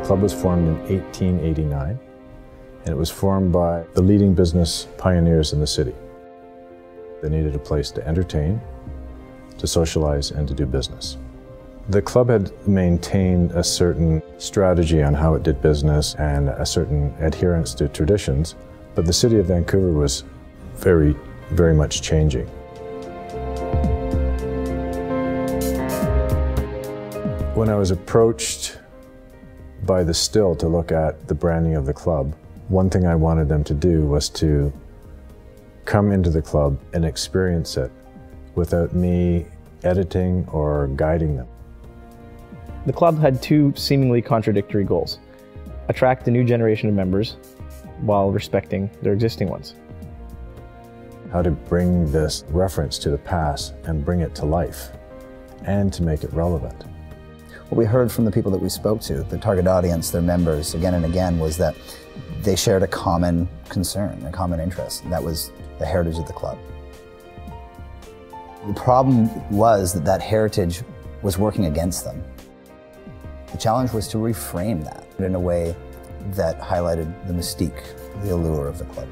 club was formed in 1889, and it was formed by the leading business pioneers in the city. They needed a place to entertain, to socialize, and to do business. The club had maintained a certain strategy on how it did business and a certain adherence to traditions, but the city of Vancouver was very, very much changing. When I was approached by the Still to look at the branding of the club, one thing I wanted them to do was to come into the club and experience it without me editing or guiding them. The club had two seemingly contradictory goals: attract a new generation of members while respecting their existing ones. How to bring this reference to the past and bring it to life, and to make it relevant. What we heard from the people that we spoke to, the target audience, their members, again and again, was that they shared a common concern, a common interest, and that was the heritage of the club. The problem was that that heritage was working against them. The challenge was to reframe that in a way that highlighted the mystique, the allure of the club.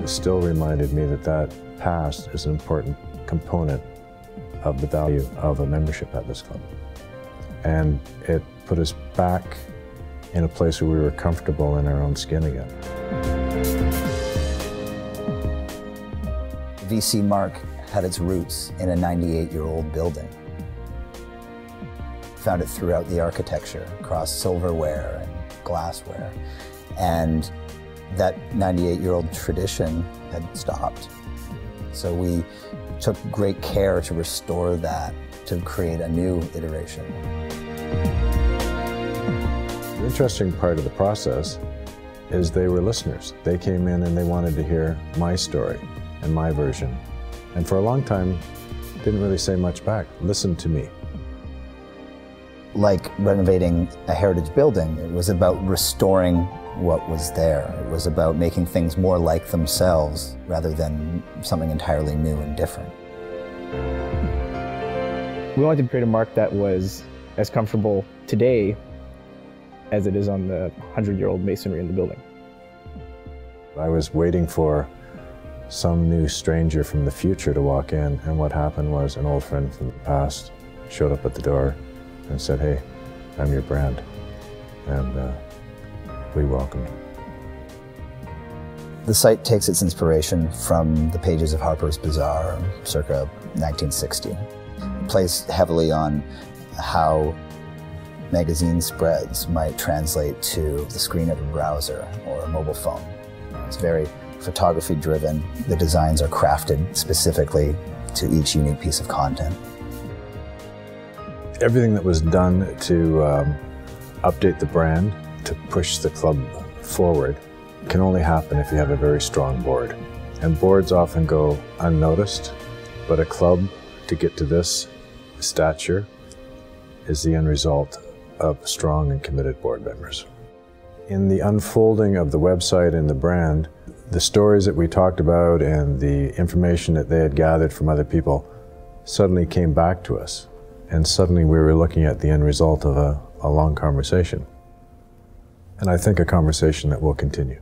It still reminded me that that past is an important component of the value of a membership at this club. And it put us back in a place where we were comfortable in our own skin again. VC Mark had its roots in a 98-year-old building. Found it throughout the architecture, across silverware and glassware. And that 98-year-old tradition had stopped. So we took great care to restore that, to create a new iteration. The interesting part of the process is they were listeners. They came in and they wanted to hear my story and my version. And for a long time, didn't really say much back. Listened to me. Like renovating a heritage building, it was about restoring what was there. It was about making things more like themselves rather than something entirely new and different. We wanted to create a mark that was as comfortable today as it is on the 100-year-old masonry in the building. I was waiting for some new stranger from the future to walk in, and what happened was an old friend from the past showed up at the door and said, "Hey, I'm your brand," and we welcomed him. The site takes its inspiration from the pages of Harper's Bazaar, circa 1960. It plays heavily on how magazine spreads might translate to the screen of a browser or a mobile phone. It's very photography driven. The designs are crafted specifically to each unique piece of content. Everything that was done to update the brand, to push the club forward, can only happen if you have a very strong board. And boards often go unnoticed, but a club, to get to this stature, is the end result of strong and committed board members. In the unfolding of the website and the brand, the stories that we talked about and the information that they had gathered from other people suddenly came back to us. And suddenly we were looking at the end result of a long conversation. And I think a conversation that will continue.